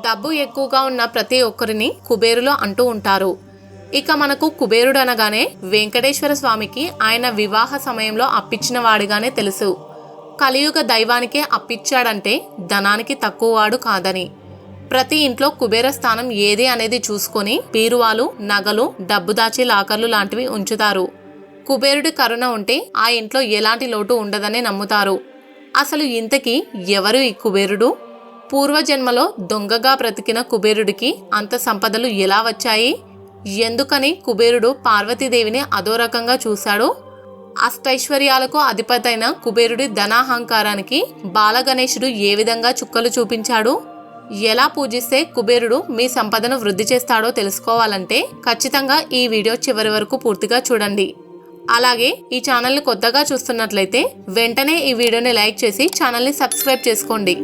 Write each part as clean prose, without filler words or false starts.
డబ్బు ఎక్కువగా ఉన్న ప్రతి ఒక్కరిని కుబేరులు అంటూ ఉంటారు. ఇక మనకు కుబేరుడు అనగానే వెంకటేశ్వర స్వామికి ఆయన వివాహ సమయంలో అప్పిచ్చిన వాడిగానే తెలుసు. కలియుగ దైవానికే అప్పిచ్చాడంటే ధనానికి తక్కువవాడు కాదని. ప్రతి ఇంట్లో కుబేర స్థానం ఏది అనేది చూసుకొని బీరువాలు, నగలు, డబ్బు దాచే లాకర్లు లాంటివి ఉంచుతారు. కుబేరుడి కరుణ ఉంటే ఆ ఇంట్లో ఎలాంటి లోటు ఉండదని నమ్ముతారు. అసలు ఇంతకీ ఎవరు ఈ కుబేరుడు? పూర్వజన్మలో దొంగగా బ్రతికిన కుబేరుడికి అంత సంపదలు ఎలా వచ్చాయి? ఎందుకని కుబేరుడు పార్వతీదేవిని అదో రకంగా చూశాడు? అష్టైశ్వర్యాలకు అధిపతైన కుబేరుడి ధనాహంకారానికి బాలగణేశుడు ఏ విధంగా చుక్కలు చూపించాడు? ఎలా పూజిస్తే కుబేరుడు మీ సంపదను వృద్ధి చేస్తాడో తెలుసుకోవాలంటే ఖచ్చితంగా ఈ వీడియో చివరి వరకు పూర్తిగా చూడండి. అలాగే ఈ ఛానల్ని కొత్తగా చూస్తున్నట్లయితే వెంటనే ఈ వీడియోని లైక్ చేసి ఛానల్ని సబ్స్క్రైబ్ చేసుకోండి.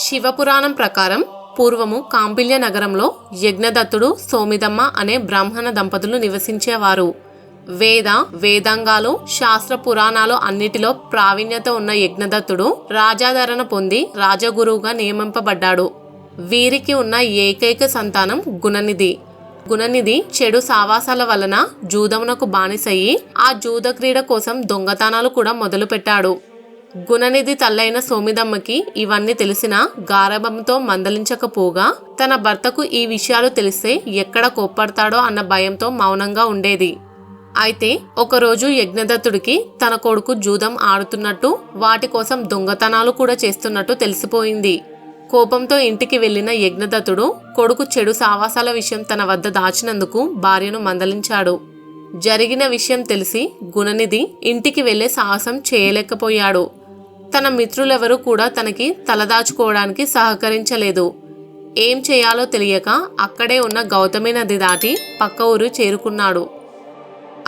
శివపురాణం ప్రకారం పూర్వము కాంపిల్య నగరంలో యజ్ఞదత్తుడు, సోమిదమ్మ అనే బ్రాహ్మణ దంపతులు నివసించేవారు. వేదాంగాలు, శాస్త్ర పురాణాలు అన్నిటిలో ప్రావీణ్యత ఉన్న యజ్ఞదత్తుడు రాజాదరణ పొంది రాజగురువుగా నియమింపబడ్డాడు. వీరికి ఉన్న ఏకైక సంతానం గుణనిధి. గుణనిధి చెడు సావాసాల వలన జూదమునకు బానిసయ్యి ఆ జూద క్రీడ కోసం దొంగతనాలు కూడా మొదలుపెట్టాడు. గుణనిధి తల్లైన సోమిదమ్మకి ఇవన్నీ తెలిసినా గారాబంతో మందలించకపోగా తన భర్తకు ఈ విషయాలు తెలిస్తే ఎక్కడ కోప్పడతాడో అన్న భయంతో మౌనంగా ఉండేది. అయితే ఒకరోజు యజ్ఞదత్తుడికి తన కొడుకు జూదం ఆడుతున్నట్టు, వాటి కోసం దొంగతనాలు కూడా చేస్తున్నట్టు తెలిసిపోయింది. కోపంతో ఇంటికి వెళ్లిన యజ్ఞదత్తుడు కొడుకు చెడు సావాసాల విషయం తన వద్ద దాచినందుకు భార్యను మందలించాడు. జరిగిన విషయం తెలిసి గుణనిధి ఇంటికి వెళ్లే సాహసం చేయలేకపోయాడు. తన మిత్రులెవరూ కూడా తనకి తలదాచుకోవడానికి సహకరించలేదు. ఏం చేయాలో తెలియక అక్కడే ఉన్న గౌతమి నది దాటి పక్క ఊరు చేరుకున్నాడు.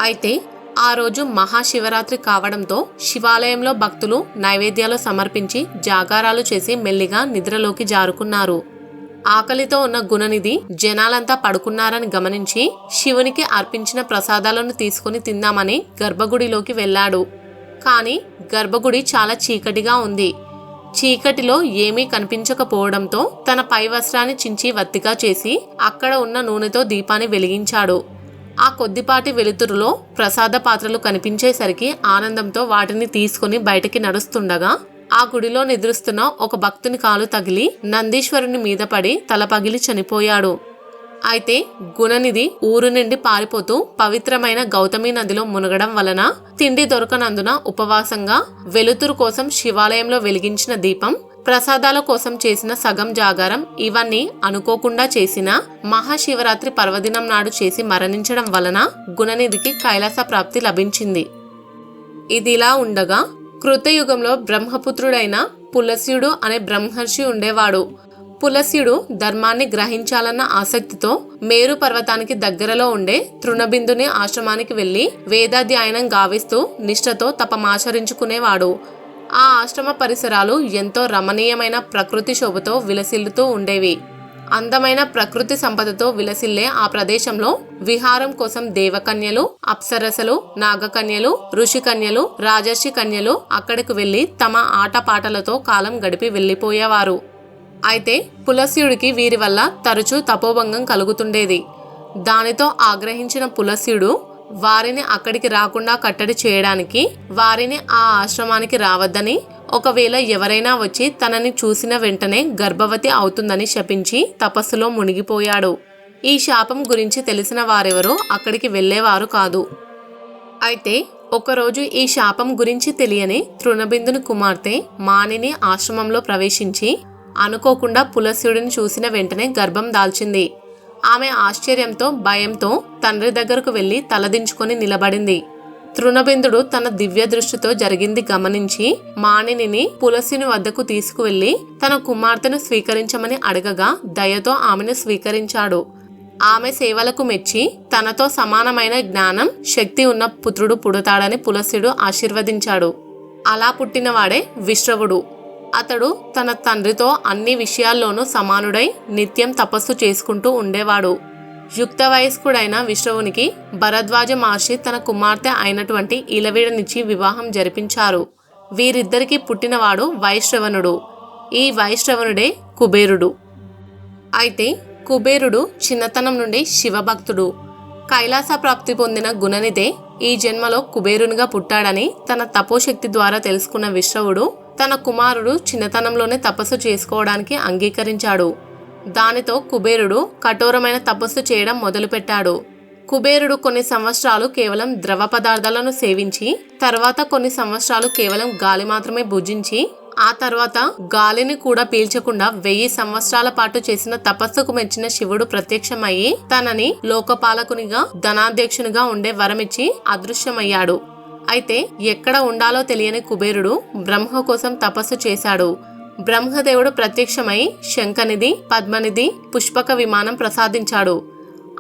అయితే ఆ రోజు మహాశివరాత్రి కావడంతో శివాలయంలో భక్తులు నైవేద్యాలు సమర్పించి జాగారాలు చేసి మెల్లిగా నిద్రలోకి జారుకున్నారు. ఆకలితో ఉన్న గుణనిధి జనాలంతా పడుకున్నారని గమనించి శివునికి అర్పించిన ప్రసాదాలను తీసుకుని తిందామని గర్భగుడిలోకి వెళ్ళాడు. కానీ గర్భగుడి చాలా చీకటిగా ఉంది. చీకటిలో ఏమీ కనిపించకపోవడంతో తన పై వస్త్రాన్ని చించి వత్తిగా చేసి అక్కడ ఉన్న నూనెతో దీపాన్ని వెలిగించాడు. ఆ కొద్దిపాటి వెలుతురులో ప్రసాద పాత్రలు కనిపించేసరికి ఆనందంతో వాటిని తీసుకుని బయటికి నడుస్తుండగా ఆ గుడిలో నిద్రిస్తున్న ఒక భక్తుని కాలు తగిలి నందీశ్వరుని మీద పడి తల పగిలి చనిపోయాడు. అయితే గుణనిధి ఊరు నుండి పారిపోతూ పవిత్రమైన గౌతమి నదిలో మునగడం వలన తిండి దొరకనందున ఉపవాసంగా వెలుతురు కోసం శివాలయంలో వెలిగించిన దీపం, ప్రసాదాల కోసం చేసిన సగం జాగారం ఇవన్నీ అనుకోకుండా చేసిన మహాశివరాత్రి పర్వదినం నాడు చేసి మరణించడం వలన గుణనిధికి కైలాస ప్రాప్తి లభించింది. ఇదిలా ఉండగా కృతయుగంలో బ్రహ్మపుత్రుడైన పులస్యుడు అనే బ్రహ్మర్షి ఉండేవాడు. పులస్యుడు ధర్మాన్ని గ్రహించాలన్న ఆసక్తితో మేరు పర్వతానికి దగ్గరలో ఉండే తృణబిందుని ఆశ్రమానికి వెళ్లి వేదాధ్యయనం గావిస్తూ నిష్ఠతో తపమాచరించుకునేవాడు. ఆ ఆశ్రమ పరిసరాలు ఎంతో రమణీయమైన ప్రకృతి శోభతో విలసిల్లుతూ ఉండేవి. అందమైన ప్రకృతి సంపదతో విలసిల్లే ఆ ప్రదేశంలో విహారం కోసం దేవకన్యలు, అప్సరసలు, నాగకన్యలు, ఋషికన్యలు, రాజర్షి కన్యలు అక్కడికి వెళ్లి తమ ఆటపాటలతో కాలం గడిపి వెళ్లిపోయేవారు. అయితే పులస్యుడికి వీరి వల్ల తరచూ తపోభంగం కలుగుతుండేది. దానితో ఆగ్రహించిన పులస్యుడు వారిని అక్కడికి రాకుండా కట్టడి చేయడానికి వారిని ఆ ఆశ్రమానికి రావద్దని, ఒకవేళ ఎవరైనా వచ్చి తనని చూసిన వెంటనే గర్భవతి అవుతుందని శపించి తపస్సులో మునిగిపోయాడు. ఈ శాపం గురించి తెలిసిన వారెవరూ అక్కడికి వెళ్లేవారు కాదు. అయితే ఒకరోజు ఈ శాపం గురించి తెలియని తృణబిందుని కుమార్తె మానిని ఆశ్రమంలో ప్రవేశించి అనుకోకుండా పులస్యుడిని చూసిన వెంటనే గర్భం దాల్చింది. ఆమె ఆశ్చర్యంతో భయంతో తండ్రి దగ్గరకు వెళ్లి తలదించుకొని నిలబడింది. తృణబిందుడు తన దివ్య దృష్టితో జరిగింది గమనించి మానిని పులస్యుని వద్దకు తీసుకువెళ్లి తన కుమార్తెను స్వీకరించమని అడగగా దయతో ఆమెను స్వీకరించాడు. ఆమె సేవలకు మెచ్చి తనతో సమానమైన జ్ఞానం, శక్తి ఉన్న పుత్రుడు పుడతాడని పులస్యుడు ఆశీర్వదించాడు. అలా పుట్టినవాడే విశ్రవుడు. అతడు తన తండ్రితో అన్ని విషయాల్లోనూ సమానుడై నిత్యం తపస్సు చేసుకుంటూ ఉండేవాడు. యుక్త వయస్కుడైన విశ్రవునికి భరద్వాజ మహర్షి తన కుమార్తె అయినటువంటి ఇలవీడనిచ్చి వివాహం జరిపించారు. వీరిద్దరికీ పుట్టినవాడు వైశ్రవణుడు. ఈ వైశ్రవణుడే కుబేరుడు. అయితే కుబేరుడు చిన్నతనం నుండి శివభక్తుడు. కైలాస ప్రాప్తి పొందిన గుణనిధే ఈ జన్మలో కుబేరునిగా పుట్టాడని తన తపోశక్తి ద్వారా తెలుసుకున్న విశ్రవుడు తన కుమారుడు చిన్నతనంలోనే తపస్సు చేసుకోవడానికి అంగీకరించాడు. దానితో కుబేరుడు కఠోరమైన తపస్సు చేయడం మొదలుపెట్టాడు. కుబేరుడు కొన్ని సంవత్సరాలు కేవలం ద్రవ పదార్థాలను సేవించి, తర్వాత కొన్ని సంవత్సరాలు కేవలం గాలి మాత్రమే భుజించి, ఆ తర్వాత గాలిని కూడా పీల్చకుండా 1000 సంవత్సరాల పాటు చేసిన తపస్సుకు మెచ్చిన శివుడు ప్రత్యక్షమయ్యి తనని లోకపాలకునిగా ధనాధ్యక్షునిగా ఉండే వరమిచ్చి అదృశ్యమయ్యాడు. అయితే ఎక్కడ ఉండాలో తెలియని కుబేరుడు బ్రహ్మ కోసం తపస్సు చేశాడు. బ్రహ్మదేవుడు ప్రత్యక్షమై శంఖనిధి, పద్మనిధి, పుష్పక విమానం ప్రసాదించాడు.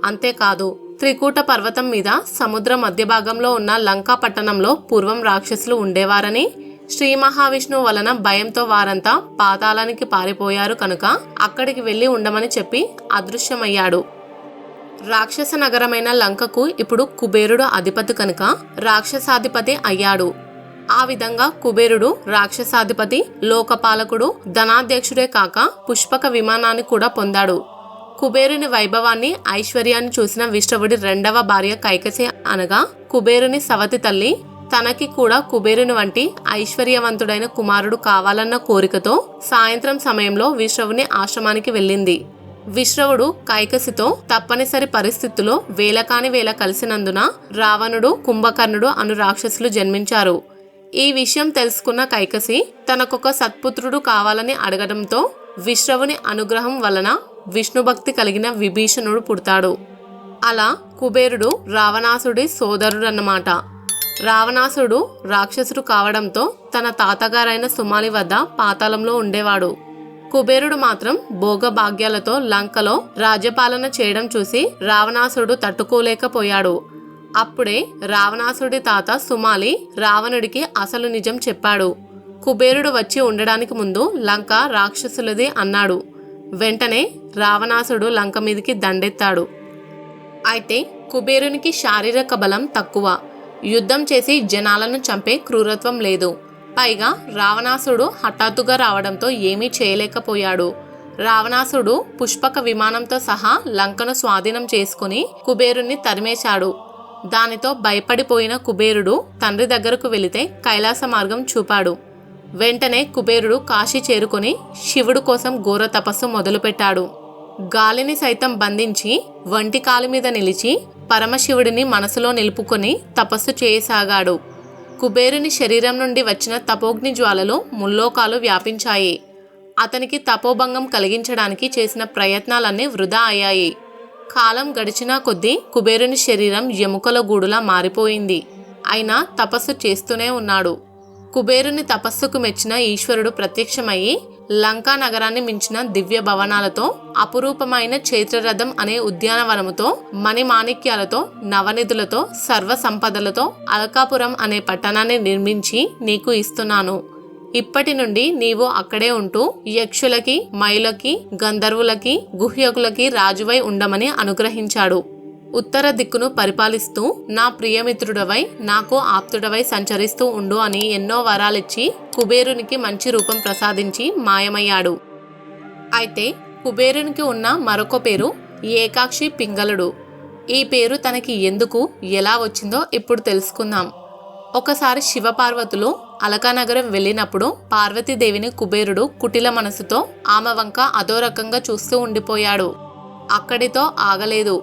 అంతేకాదు త్రికూట పర్వతం మీద సముద్ర మధ్య భాగంలో ఉన్న లంకా పట్టణంలో పూర్వం రాక్షసులు ఉండేవారని, శ్రీ మహావిష్ణువు వలన భయంతో వారంతా పాతాళానికి పారిపోయారు కనుక అక్కడికి వెళ్ళి ఉండమని చెప్పి అదృశ్యమయ్యాడు. రాక్షస నగరమైన లంకకు ఇప్పుడు కుబేరుడు అధిపతి కనుక రాక్షసాధిపతి అయ్యాడు. ఆ విధంగా కుబేరుడు రాక్షసాధిపతి, లోకపాలకుడు, ధనాధ్యక్షుడే కాక పుష్పక విమానాన్ని కూడా పొందాడు. కుబేరుని వైభవాన్ని, ఐశ్వర్యాన్ని చూసిన విశ్రవుడి రెండవ భార్య కైకసి అనగా కుబేరుని సవతి తల్లి తనకి కూడా కుబేరుని వంటి ఐశ్వర్యవంతుడైన కుమారుడు కావాలన్న కోరికతో సాయంత్రం సమయంలో విశ్రవుని ఆశ్రమానికి వెళ్ళింది. విశ్రవుడు కైకసితో తప్పనిసరి పరిస్థితుల్లో వేలకాని వేల కలిసినందున రావణుడు, కుంభకర్ణుడు అను రాక్షసులు జన్మించారు. ఈ విషయం తెలుసుకున్న కైకసి తనకొక సత్పుత్రుడు కావాలని అడగడంతో విశ్రవుని అనుగ్రహం వలన విష్ణుభక్తి కలిగిన విభీషణుడు పుడతాడు. అలా కుబేరుడు రావణాసుడి సోదరుడన్నమాట. రావణాసుడు రాక్షసుడు కావడంతో తన తాతగారైన సుమాలి వద్ద పాతాళంలో ఉండేవాడు. కుబేరుడు మాత్రం భోగభాగ్యాలతో లంకలో రాజ్యపాలన చేయడం చూసి రావణాసుడు తట్టుకోలేకపోయాడు. అప్పుడే రావణాసుడి తాత సుమాలి రావణుడికి అసలు నిజం చెప్పాడు. కుబేరుడు వచ్చి ఉండడానికి ముందు లంక రాక్షసులది అన్నాడు. వెంటనే రావణాసుడు లంక మీదికి దండెత్తాడు. అయితే కుబేరునికి శారీరక బలం తక్కువ, యుద్ధం చేసి జనాలను చంపే క్రూరత్వం లేదు. పైగా రావణాసుడు హఠాత్తుగా రావడంతో ఏమీ చేయలేకపోయాడు. రావణాసుడు పుష్పక విమానంతో సహా లంకను స్వాధీనం చేసుకుని కుబేరుణ్ణి తరిమేశాడు. దానితో భయపడిపోయిన కుబేరుడు తండ్రి దగ్గరకు వెళితే కైలాస మార్గం చూపాడు. వెంటనే కుబేరుడు కాశీ చేరుకొని శివుడు కోసం ఘోర తపస్సు మొదలుపెట్టాడు. గాలిని సైతం బంధించి వంటి కాలు మీద నిలిచి పరమశివుడిని మనసులో నిలుపుకొని తపస్సు చేయసాగాడు. కుబేరుని శరీరం నుండి వచ్చిన తపోగ్ని జ్వాలలు ముల్లోకాలు వ్యాపించాయి. అతనికి తపోభంగం కలిగించడానికి చేసిన ప్రయత్నాలన్నీ వృధా అయ్యాయి. కాలం గడిచినా కొద్దీ కుబేరుని శరీరం ఎముకల గూడులా మారిపోయింది. అయినా తపస్సు చేస్తూనే ఉన్నాడు. కుబేరుని తపస్సుకు మెచ్చిన ఈశ్వరుడు ప్రత్యక్షమయ్యి లంకా నగరాన్ని మించిన దివ్య భవనాలతో, అపురూపమైన చైత్రరథం అనే ఉద్యానవనముతో, మణిమాణిక్యాలతో, నవనిధులతో, సర్వ సంపదలతో అల్కాపురం అనే పట్టణాన్ని నిర్మించి నీకు ఇస్తున్నాను. ఇప్పటి నుండి నీవు అక్కడే ఉంటూ యక్షులకి, మైలకి, గంధర్వులకి, గుహ్యకులకి రాజువై ఉండమని అనుగ్రహించాడు. ఉత్తర దిక్కును పరిపాలిస్తూ నా ప్రియమిత్రుడవై, నాకు ఆప్తుడవై సంచరిస్తూ ఉండు అని ఎన్నో వరాలిచ్చి కుబేరునికి మంచి రూపం ప్రసాదించి మాయమయ్యాడు. అయితే కుబేరునికి ఉన్న మరొక పేరు ఏకాక్షి పింగళుడు. ఈ పేరు తనకి ఎందుకు, ఎలా వచ్చిందో ఇప్పుడు తెలుసుకుందాం. ఒకసారి శివపార్వతులు అలకానగరం వెళ్ళినప్పుడు పార్వతీదేవిని కుబేరుడు కుటిల మనసుతో ఆమె వంక అదో రకంగా చూస్తూ ఉండిపోయాడు. అక్కడితో ఆగలేదు.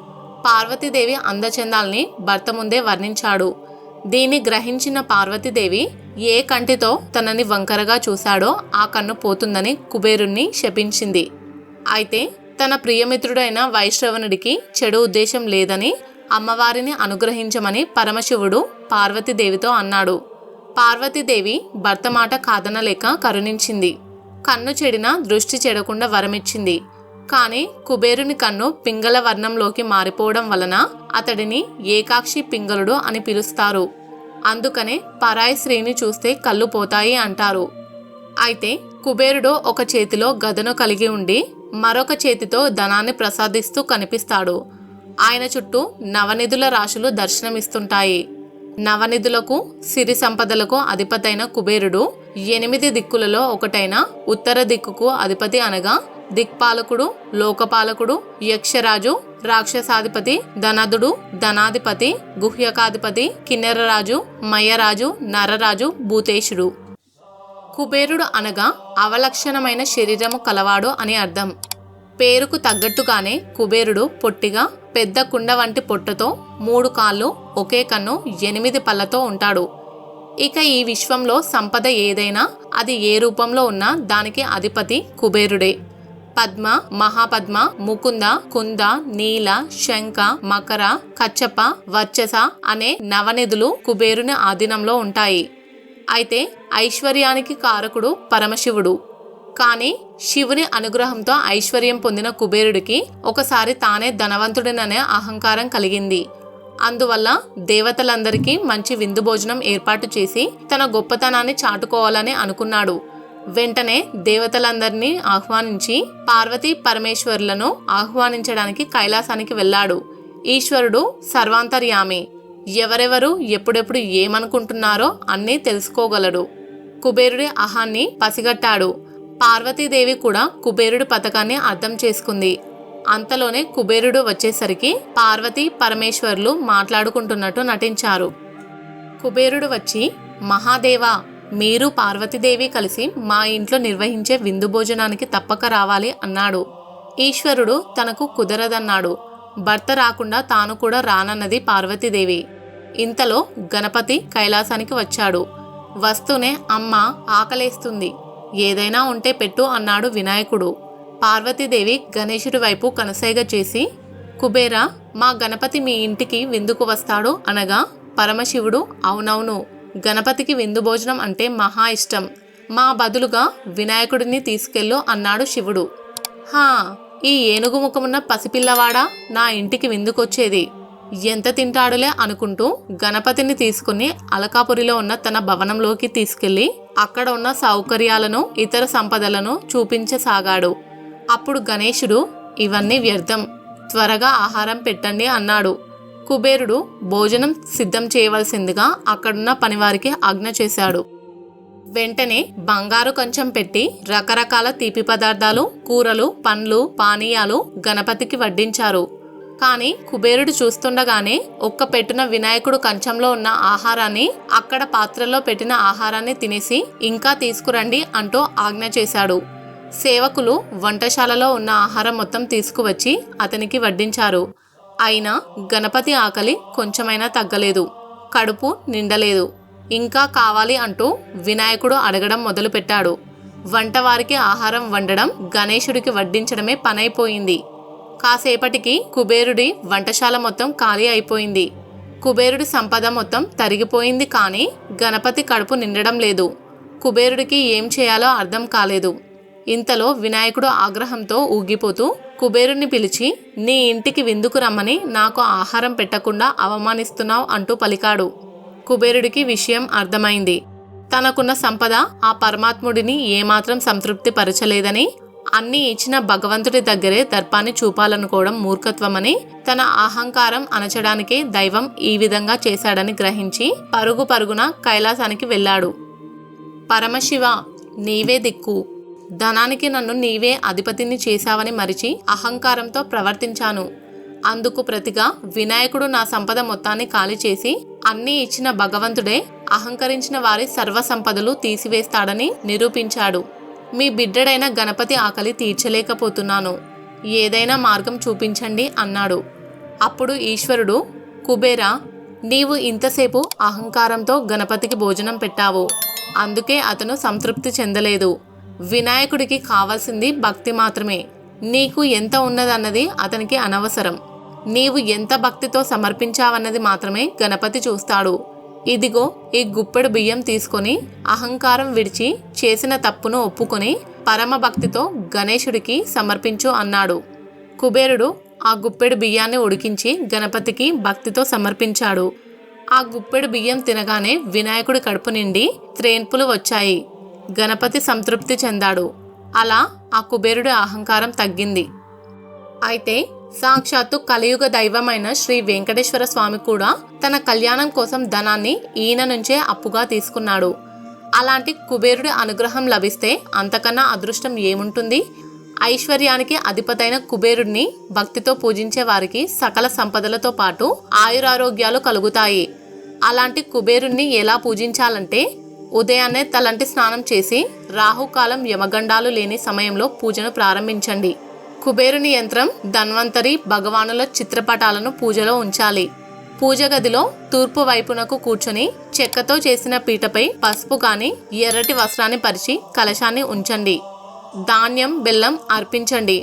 పార్వతీదేవి అందచందాల్ని భర్త ముందే వర్ణించాడు. దీన్ని గ్రహించిన పార్వతీదేవి ఏ కంటితో తనని వంకరగా చూశాడో ఆ కన్ను పోతుందని కుబేరుణ్ణి శపించింది. అయితే తన ప్రియమిత్రుడైన వైశ్రవణుడికి చెడు ఉద్దేశం లేదని అమ్మవారిని అనుగ్రహించమని పరమశివుడు పార్వతీదేవితో అన్నాడు. పార్వతీదేవి భర్త మాట కాదనలేక కరుణించింది. కన్ను చెడినా దృష్టి చెడకుండా వరమిచ్చింది. కానీ కుబేరుని కన్ను పింగళ వర్ణంలోకి మారిపోవడం వలన అతడిని ఏకాక్షి పింగళుడు అని పిలుస్తారు. అందుకనే పరాయి స్త్రీని చూస్తే కళ్ళు పోతాయి అంటారు. అయితే కుబేరుడు ఒక చేతిలో గదను కలిగి ఉండి మరొక చేతితో ధనాన్ని ప్రసాదిస్తూ కనిపిస్తాడు. ఆయన చుట్టూ నవనిధుల రాశులు దర్శనమిస్తుంటాయి. నవనిధులకు సిరి సంపదలకు అధిపతైన కుబేరుడు 8 దిక్కులలో ఒకటైన ఉత్తర దిక్కుకు అధిపతి అనగా దిక్పాలకుడు, లోకపాలకుడు, యక్షరాజు, రాక్షసాధిపతి, ధనదుడు, ధనాధిపతి, గుహ్యకాధిపతి, కిన్నెరరాజు, మయరాజు, నరరాజు, భూతేశుడు. కుబేరుడు అనగా అవలక్షణమైన శరీరము కలవాడు అని అర్థం. పేరుకు తగ్గట్టుగానే కుబేరుడు పొట్టిగా, పెద్ద కుండ వంటి పొట్టతో, 3 కాళ్ళు, ఒకే కన్ను, 8 పళ్ళతో ఉంటాడు. ఇక ఈ విశ్వంలో సంపద ఏదైనా అది ఏ రూపంలో ఉన్నా దానికి అధిపతి కుబేరుడే. పద్మ, మహాపద్మ, ముకుంద, కుంద, నీల, శంఖ, మకర, కచ్చప, వర్చస అనే నవనిధులు కుబేరుని ఆధీనంలో ఉంటాయి. అయితే ఐశ్వర్యానికి కారకుడు పరమశివుడు. కానీ శివుని అనుగ్రహంతో ఐశ్వర్యం పొందిన కుబేరుడికి ఒకసారి తానే ధనవంతుడిననే అహంకారం కలిగింది. అందువల్ల దేవతలందరికీ మంచి విందు భోజనం ఏర్పాటు చేసి తన గొప్పతనాన్ని చాటుకోవాలని అనుకున్నాడు. వెంటనే దేవతలందరినీ ఆహ్వానించి పార్వతీ పరమేశ్వరులను ఆహ్వానించడానికి కైలాసానికి వెళ్ళాడు. ఈశ్వరుడు సర్వాంతర్యామి, ఎవరెవరు ఎప్పుడెప్పుడు ఏమనుకుంటున్నారో అన్నీ తెలుసుకోగలడు. కుబేరుడి అహాన్ని పసిగట్టాడు. పార్వతీదేవి కూడా కుబేరుడి పథకాన్ని అర్థం చేసుకుంది. అంతలోనే కుబేరుడు వచ్చేసరికి పార్వతీ పరమేశ్వరులు మాట్లాడుకుంటున్నట్టు నటించారు. కుబేరుడు వచ్చి, మహాదేవా, మీరు పార్వతీదేవి కలిసి మా ఇంట్లో నిర్వహించే విందు భోజనానికి తప్పక రావాలి అన్నాడు. ఈశ్వరుడు తనకు కుదరదన్నాడు. భర్త రాకుండా తాను కూడా రానన్నది పార్వతీదేవి. ఇంతలో గణపతి కైలాసానికి వచ్చాడు. వస్తూనే అమ్మ ఆకలేస్తుంది, ఏదైనా ఉంటే పెట్టు అన్నాడు వినాయకుడు. పార్వతీదేవి గణేశుడి వైపు కనుసైగ చేసి, కుబేరా, మా గణపతి మీ ఇంటికి విందుకు వస్తాడు అనగా పరమశివుడు, అవునవును, గణపతికి విందు భోజనం అంటే మహా ఇష్టం, మా బదులుగా వినాయకుడిని తీసుకెళ్ళు అన్నాడు శివుడు. హా, ఈ ఏనుగు ముఖమున్న పసిపిల్లవాడా నా ఇంటికి విందుకొచ్చేది, ఎంత తింటాడులే అనుకుంటూ గణపతిని తీసుకుని అలకాపురిలో ఉన్న తన భవనంలోకి తీసుకెళ్లి అక్కడ ఉన్న సౌకర్యాలను, ఇతర సంపదలను చూపించసాగాడు. అప్పుడు గణేశుడు, ఇవన్నీ వ్యర్థం, త్వరగా ఆహారం పెట్టండి అన్నాడు. కుబేరుడు భోజనం సిద్ధం చేయవలసిందిగా అక్కడున్న పనివారికి ఆజ్ఞ చేశాడు. వెంటనే బంగారు కంచం పెట్టి రకరకాల తీపి పదార్థాలు, కూరలు, పండ్లు, పానీయాలు గణపతికి వడ్డించారు. కానీ కుబేరుడు చూస్తుండగానే ఒక్క పెట్టున వినాయకుడు కంచంలో ఉన్న ఆహారాన్ని, అక్కడ పాత్రలో పెట్టిన ఆహారాన్ని తినేసి ఇంకా తీసుకురండి అంటూ ఆజ్ఞ చేశాడు. సేవకులు వంటశాలలో ఉన్న ఆహారం మొత్తం తీసుకువచ్చి అతనికి వడ్డించారు. అయినా గణపతి ఆకలి కొంచెమైనా తగ్గలేదు, కడుపు నిండలేదు. ఇంకా కావాలి అంటూ వినాయకుడు అడగడం మొదలుపెట్టాడు. వంటవారికి ఆహారం వండడం, గణేశుడికి వడ్డించడమే పనైపోయింది. కాసేపటికి కుబేరుడి వంటశాల మొత్తం ఖాళీ అయిపోయింది. కుబేరుడి సంపద మొత్తం తరిగిపోయింది. కానీ గణపతి కడుపు నిండడం లేదు. కుబేరుడికి ఏం చేయాలో అర్థం కాలేదు. ఇంతలో వినాయకుడు ఆగ్రహంతో ఊగిపోతూ కుబేరుణ్ణి పిలిచి, నీ ఇంటికి విందుకు రమ్మని నాకు ఆహారం పెట్టకుండా అవమానిస్తున్నావు అంటూ పలికాడు. కుబేరుడికి విషయం అర్థమైంది. తనకున్న సంపద ఆ పరమాత్ముడిని ఏమాత్రం సంతృప్తి పరచలేదని, అన్నీ ఇచ్చిన భగవంతుడి దగ్గరే దర్పాన్ని చూపాలనుకోవడం మూర్ఖత్వమని, తన అహంకారం అణచడానికే దైవం ఈ విధంగా చేశాడని గ్రహించి పరుగు పరుగున కైలాసానికి వెళ్ళాడు. పరమశివ, నీవే దిక్కు, ధనానికి నన్ను నీవే అధిపతిని చేశావని మరిచి అహంకారంతో ప్రవర్తించాను. అందుకు ప్రతిగా వినాయకుడు నా సంపద మొత్తాన్ని ఖాళీ చేసి అన్నీ ఇచ్చిన భగవంతుడే అహంకరించిన వారి సర్వ సంపదలు తీసివేస్తాడని నిరూపించాడు. మీ బిడ్డడైన గణపతి ఆకలి తీర్చలేకపోతున్నాను, ఏదైనా మార్గం చూపించండి అన్నాడు. అప్పుడు ఈశ్వరుడు, కుబేరా, నీవు ఇంతసేపు అహంకారంతో గణపతికి భోజనం పెట్టావు, అందుకే అతను సంతృప్తి చెందలేదు. వినాయకుడికి కావాల్సింది భక్తి మాత్రమే. నీకు ఎంత ఉన్నదన్నది అతనికి అనవసరం. నీవు ఎంత భక్తితో సమర్పించావన్నది మాత్రమే గణపతి చూస్తాడు. ఇదిగో ఈ గుప్పెడు బియ్యం తీసుకొని అహంకారం విడిచి చేసిన తప్పును ఒప్పుకొని పరమ భక్తితో గణేశుడికి సమర్పించు అన్నాడు. కుబేరుడు ఆ గుప్పెడు బియ్యాన్ని ఉడికించి గణపతికి భక్తితో సమర్పించాడు. ఆ గుప్పెడు బియ్యం తినగానే వినాయకుడి కడుపు నిండి త్రేన్పులు వచ్చాయి. గణపతి సంతృప్తి చెందాడు. అలా ఆ కుబేరుడి అహంకారం తగ్గింది. అయితే సాక్షాత్తు కలియుగ దైవమైన శ్రీ వెంకటేశ్వర స్వామి కూడా తన కళ్యాణం కోసం ధనాన్ని ఈయన నుంచే అప్పుగా తీసుకున్నాడు. అలాంటి కుబేరుడి అనుగ్రహం లభిస్తే అంతకన్నా అదృష్టం ఏముంటుంది? ఐశ్వర్యానికి అధిపతైన కుబేరుడిని భక్తితో పూజించే వారికి సకల సంపదలతో పాటు ఆయురారోగ్యాలు కలుగుతాయి. అలాంటి కుబేరుణ్ణి ఎలా పూజించాలంటే ఉదయాన్నే తలంటి స్నానం చేసి రాహుకాలం యమగండాలు లేని సమయంలో పూజను ప్రారంభించండి. కుబేరుని యంత్రం, ధన్వంతరి, భగవానుల చిత్రపటాలను పూజలో ఉంచాలి. పూజ గదిలో తూర్పు వైపునకు కూర్చొని చెక్కతో చేసిన పీటపై పసుపు గాని ఎర్రటి వస్త్రాన్ని పరిచి కలశాన్ని ఉంచండి. ధాన్యం, బెల్లం అర్పించండి.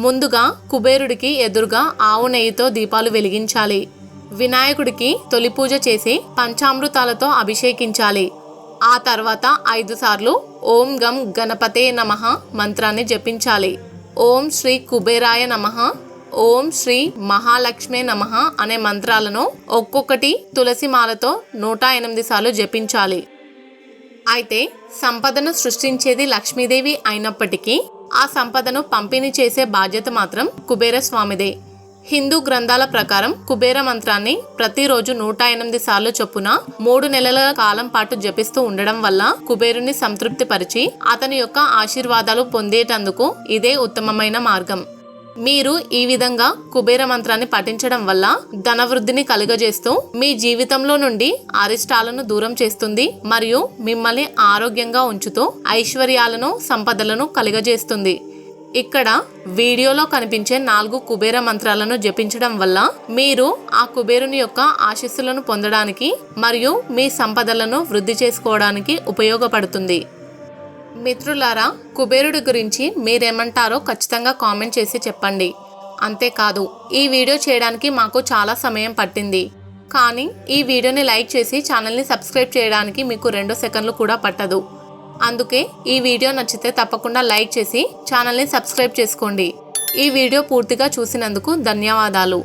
ముందుగా కుబేరుడికి ఎదురుగా ఆవు నెయ్యితో దీపాలు వెలిగించాలి. వినాయకుడికి తొలి పూజ చేసి పంచామృతాలతో అభిషేకించాలి. ఆ తర్వాత 5 సార్లు ఓం గం గణపతే నమః మంత్రాన్ని జపించాలి. ఓం శ్రీ కుబేరాయ నమః, ఓం శ్రీ మహాలక్ష్మే నమః అనే మంత్రాలను ఒక్కొక్కటి తులసిమాలతో 108 సార్లు జపించాలి. అయితే సంపదను సృష్టించేది లక్ష్మీదేవి అయినప్పటికీ ఆ సంపదను పంపిణీ చేసే బాధ్యత మాత్రం కుబేర స్వామిదే. హిందూ గ్రంథాల ప్రకారం కుబేర మంత్రాన్ని ప్రతిరోజు 108 సార్లు చొప్పున 3 నెలల కాలం పాటు జపిస్తూ ఉండడం వల్ల కుబేరుని సంతృప్తి పరిచి అతని యొక్క ఆశీర్వాదాలు పొందేటందుకు ఇదే ఉత్తమమైన మార్గం. మీరు ఈ విధంగా కుబేర మంత్రాన్ని పఠించడం వల్ల ధనవృద్ధిని కలుగజేస్తూ మీ జీవితంలో నుండి అరిష్టాలను దూరం చేస్తుంది మరియు మిమ్మల్ని ఆరోగ్యంగా ఉంచుతూ ఐశ్వర్యాలను, సంపదలను కలుగజేస్తుంది. ఇక్కడ వీడియోలో కనిపించే 4 కుబేర మంత్రాలను జపించడం వల్ల మీరు ఆ కుబేరుని యొక్క ఆశీస్సులను పొందడానికి మరియు మీ సంపదలను వృద్ధి చేసుకోవడానికి ఉపయోగపడుతుంది. మిత్రులారా, కుబేరుడి గురించి మీరేమంటారో ఖచ్చితంగా కామెంట్ చేసి చెప్పండి. అంతేకాదు, ఈ వీడియో చేయడానికి మాకు చాలా సమయం పట్టింది. కానీ ఈ వీడియోని లైక్ చేసి ఛానల్ని సబ్స్క్రైబ్ చేయడానికి మీకు 2 సెకండ్లు కూడా పట్టదు. అందుకే ఈ వీడియో నచ్చితే తప్పకుండా లైక్ చేసి ఛానల్ని సబ్స్క్రైబ్ చేసుకోండి. ఈ వీడియో పూర్తిగా చూసినందుకు ధన్యవాదాలు.